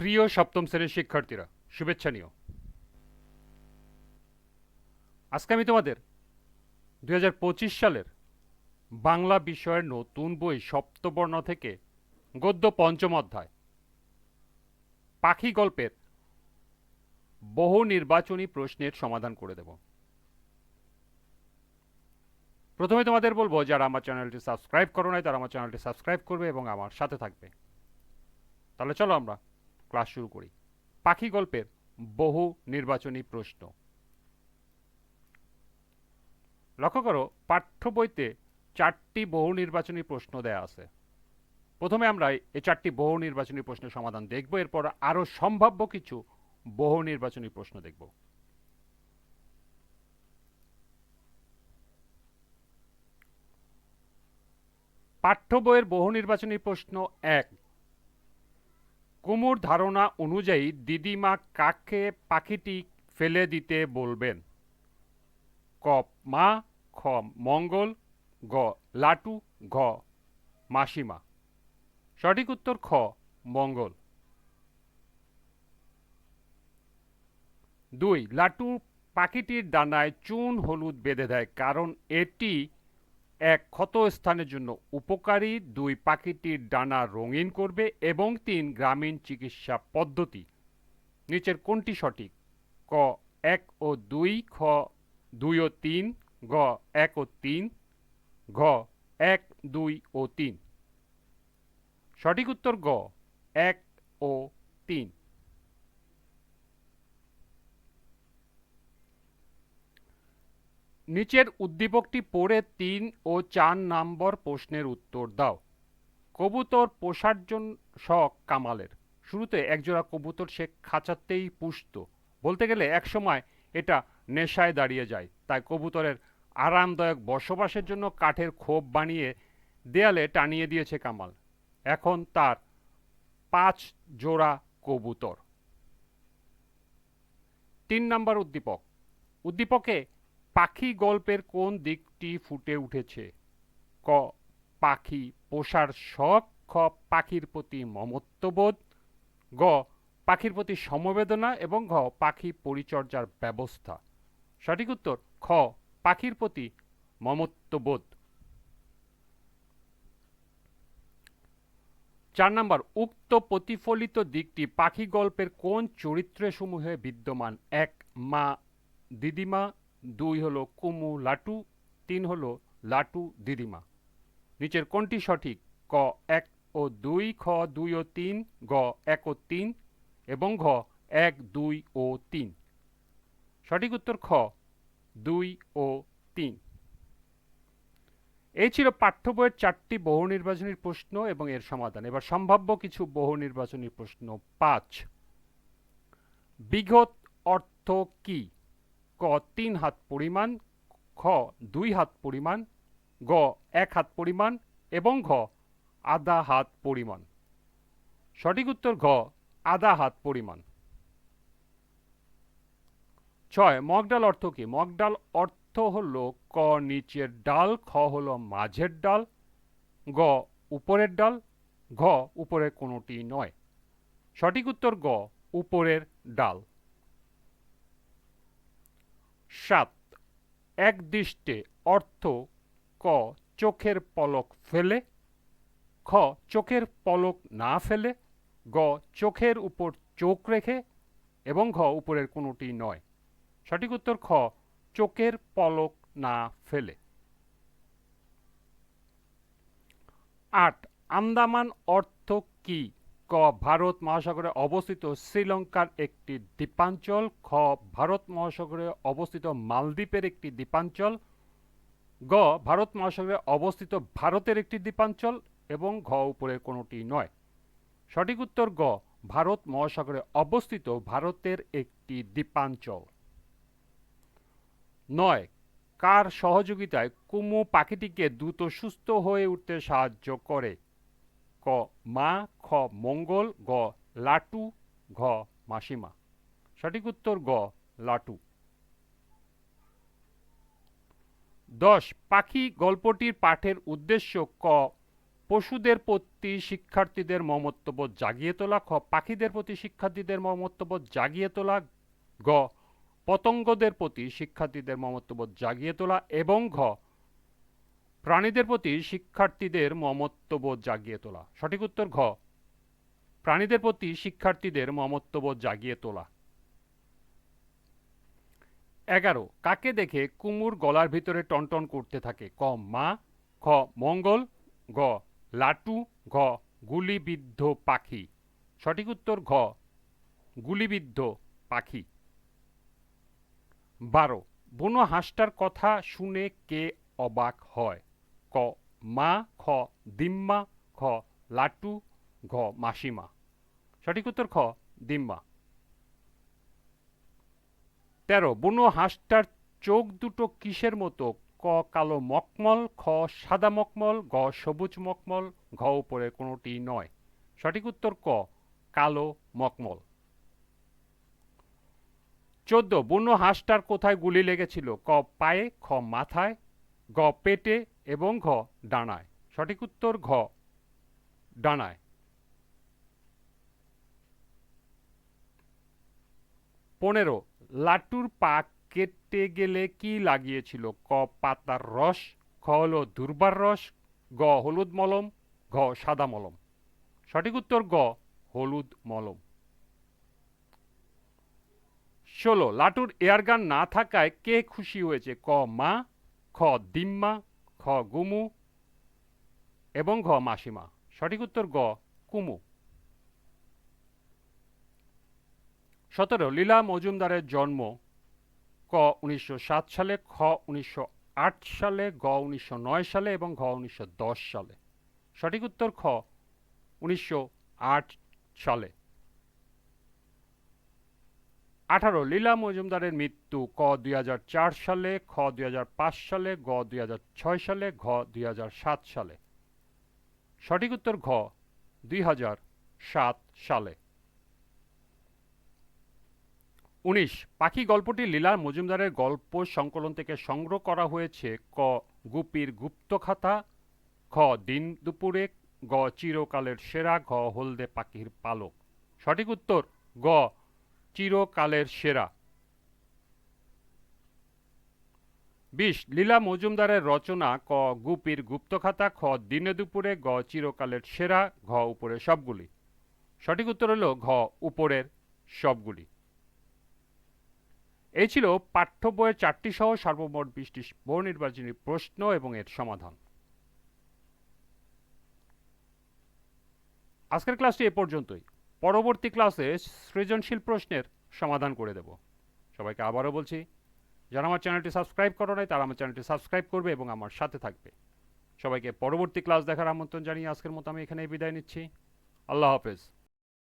প্রিয় সপ্তম শ্রেণীর শিক্ষার্থীরা, শুভেচ্ছা নিও। আজকে আমি তোমাদের 2025 সালের বাংলা বিষয়ের নতুন বই সপ্তবর্ণ থেকে গদ্য পঞ্চম অধ্যায় পাখি গল্পের বহু নির্বাচনী প্রশ্নের সমাধান করে দেব। প্রথমে তোমাদের বলবো, যারা আমার চ্যানেলটি সাবস্ক্রাইব করো নাই তারা আমার চ্যানেলটি সাবস্ক্রাইব করবে এবং আমার সাথে থাকবে। তাহলে চলো আমরা ক্লাস শুরু করি। পাখি গল্পের বহু নির্বাচনী প্রশ্ন। লক্ষ্য করো, পাঠ্য বইতে 4টি বহু নির্বাচনী প্রশ্ন দেয়া আছে। প্রথমে আমরা এই 4টি বহু নির্বাচনী প্রশ্নের সমাধান দেখব, এরপর আরো সম্ভাব্য কিছু বহু নির্বাচনী প্রশ্ন দেখব। পাঠ্য বইয়ের বহু নির্বাচনী প্রশ্ন 1। কুমুর ধারণা অনুযায়ী দিদিমা কাকে পাখিটি ফেলে দিতে বলবেন? ক মা, খ মঙ্গল, গ লাটু, ঘ মাসিমা। সঠিক উত্তর খ মঙ্গল। 2। লাটু পাখিটির ডানায় চুন হলুদ বেঁধে দেয় কারণ এটি 1 ক্ষত স্থানের জন্য উপকারী, 2 পাখিটির ডানা রঙিন করবে এবং 3 গ্রামীণ চিকিৎসা পদ্ধতি। নিচের কোনটি সঠিক? ক 1 ও 2, খ 2 ও 3, গ 1 ও 3, ঘ 1, 2 ও 3। সঠিক উত্তর গ 1 ও 3। নিচের উদ্দীপকটি পড়ে 3 ও 4 নম্বর প্রশ্নের উত্তর দাও। কবুতর পোষার জন্য শখ কামালের। শুরুতে একজোড়া কবুতর সে খাঁচাতেই পুষত। বলতে গেলে একসময় এটা নেশায় দাঁড়িয়ে যায়, তাই কবুতরের আরামদায়ক বসবাসের জন্য কাঠের খোপ বানিয়ে দেয়ালে টানিয়ে দিয়েছে কামাল। এখন তার 5 জোড়া কবুতর। 3 নম্বর উদ্দীপক। উদ্দীপকে পাখি গল্পের কোন দিকটি ফুটে উঠেছে? ক পাখি পোষার শখ, খ পাখির প্রতি মমত্ববোধ, গ পাখির প্রতি সমবেদনা এবং ঘ পাখি পরিচর্যার ব্যবস্থা। সঠিক উত্তর খ পাখির প্রতি মমত্ববোধ। 4 নম্বর। উক্ত প্রতিফলিত দিকটি পাখি গল্পের কোন চরিত্রসমূহে বিদ্যমান? 1 মা দিদিমা, 2 হলো কুমু লাটু, 3 হলো লাটু দিদিমা। নিচের কোনটি সঠিক? ক 1 ও 2, খ 2 ও 3, গ 1 ও 3 এবং ঘ 1, 2 ও 3। সঠিক উত্তর খ 2 ও 3। এই ছিল পাঠ্য বইয়ের 4টি বহু নির্বাচনী প্রশ্ন এবং এর সমাধান। এবার সম্ভাব্য কিছু বহু নির্বাচনী প্রশ্ন 5। বিঘত অর্থ কি? ক 3 হাত পরিমাণ, খ 2 হাত পরিমাণ, গ 1 হাত পরিমাণ এবং ঘ আধা হাত পরিমাণ। সঠিক উত্তর ঘ আধা হাত পরিমাণ। 6 মগডাল অর্থ কি? মগডাল অর্থ হলো ক নিচের ডাল, খ হলো মাঝের ডাল, গ উপরের ডাল, ঘ উপরের কোনোটি নয়। সঠিক উত্তর গ উপরের ডাল। 7 একদৃষ্টে অর্থ ক চোখের পলক ফেলে, খ চোখের পলক না ফেলে, গ চোখের উপর চোখ রেখে এবং ঘ উপরের কোনোটি নয়। সঠিক উত্তর খ চোখের পলক না ফেলে। 8 আন্দামান অর্থ কি? ক ভারত মহাসাগরে অবস্থিত শ্রীলঙ্কার একটি দ্বীপাঞ্চল, খ ভারত মহাসাগরে অবস্থিত মালদ্বীপের একটি দ্বীপাঞ্চল, গ ভারত মহাসাগরে অবস্থিত ভারতের একটি দ্বীপাঞ্চল এবং ঘ উপরের কোনোটি নয়। সঠিক উত্তর গ ভারত মহাসাগরে অবস্থিত ভারতের একটি দ্বীপাঞ্চল। 9 কার সহযোগিতায় কুমু পাখিটিকে দ্রুত সুস্থ হয়ে উঠতে সাহায্য করে? ক মা, খ মঙ্গল, গ লাটু, ঘ মাসিমা। সঠিক উত্তর গ লাটু। 10 পাখি গল্পটির পাঠের উদ্দেশ্য ক পশুদের প্রতি শিক্ষার্থীদের মমত্ববোধ জাগিয়ে তোলা, খ পাখিদের প্রতি শিক্ষার্থীদের মমত্ববোধ জাগিয়ে তোলা, গ পতঙ্গদের প্রতি শিক্ষার্থীদের মমত্ববোধ জাগিয়ে তোলা এবং ঘ প্রাণীদের প্রতি শিক্ষার্থীদের মমত্ববোধ জাগিয়ে তোলা। সঠিক উত্তর ঘ প্রাণীদের প্রতি শিক্ষার্থীদের মমত্ববোধ জাগিয়ে তোলা। 11 কাকে দেখে কুমুর গলার ভিতরে টনটন করতে থাকে? ক মা, খ মঙ্গল, গ লাটু, ঘ গুলিবিদ্ধ পাখি। সঠিক উত্তর ঘ গুলিবিদ্ধ পাখি। 12 বুনো হাঁসটার কথা শুনে কে অবাক হয়? ক মা, খ দিম্মা, খ লাটু, ঘ মাসিমা। সঠিক উত্তর খ দিম্মা। 13 বুনো হাঁসটার চোখ দুটো কিসের মতো? ক কালো মকমল, খ সাদা মকমল, গ সবুজ মকমল, ঘ উপরে কোনোটি নয়। সঠিক উত্তর ক কালো মকমল। 14 বুনো হাঁসটার কোথায় গুলি লেগেছিল? ক পায়ে, খ মাথায়, গ পেটে এবং ঘ ডানায়। সঠিক উত্তর ঘ ডানায়। 15 লাটুর পা কেটে গেলে কি লাগিয়েছিল? ক পাতার রস, খ হলো দুর্বার রস, গ হলুদ মলম, ঘ সাদা মলম। সঠিক উত্তর গ হলুদ মলম। 16 লাটুর এয়ারগান না থাকায় কে খুশি হয়েছে? ক মা, খ দিম্মা, খ গুমু এবং ঘ মাসিমা। সঠিক উত্তর গ কুমু। 17 লীলা মজুমদারের জন্ম ক 1907 সালে, খ 1908 সালে, গ 1909 সালে এবং ঘ 1910 সালে। সঠিক উত্তর খ 1908 সালে। 18 লীলা মজুমদারের মৃত্যু ক 2004 সালে, খ 2005 সালে, গ 2006 সালে, ঘ 2007 সালে। সঠিক উত্তর ঘ 2007 সালে। 19 পাখি গল্পটি লীলা মজুমদারের গল্প সংকলন থেকে সংগ্রহ করা হয়েছে। ক গুপির গুপ্তখাতা, খ দিন দুপুরে, গ চিরকালের সেরা, ঘ হলদে পাখির পালক। সঠিক উত্তর গ চিরকালের সেরা। 20 লীলা মজুমদারের রচনা ক গুপির গুপ্তখাতা, খ দিনে দুপুরে, গ চিরকালের সেরা, ঘ উপরের সবগুলি। সঠিক উত্তর হল ঘ উপরের সবগুলি। এই ছিল পাঠ্য বইয়ের 4টি সহ সর্বমোট 20টি বহু নির্বাচনী প্রশ্ন এবং এর সমাধান। আজকের ক্লাসটি এ পর্যন্তই। পরবর্তী ক্লাসে সৃজনশীল প্রশ্নের সমাধান করে দেব। সবাইকে আবারও বলছি, যারা আমার চ্যানেলটি সাবস্ক্রাইব করো নাই তারা আমার চ্যানেলটি সাবস্ক্রাইব করবে এবং আমার সাথে থাকবে। সবাইকে পরবর্তী ক্লাস দেখার আমন্ত্রণ জানিয়ে আজকের মতো আমি এখানেই বিদায় নিচ্ছি। আল্লাহ হাফেজ।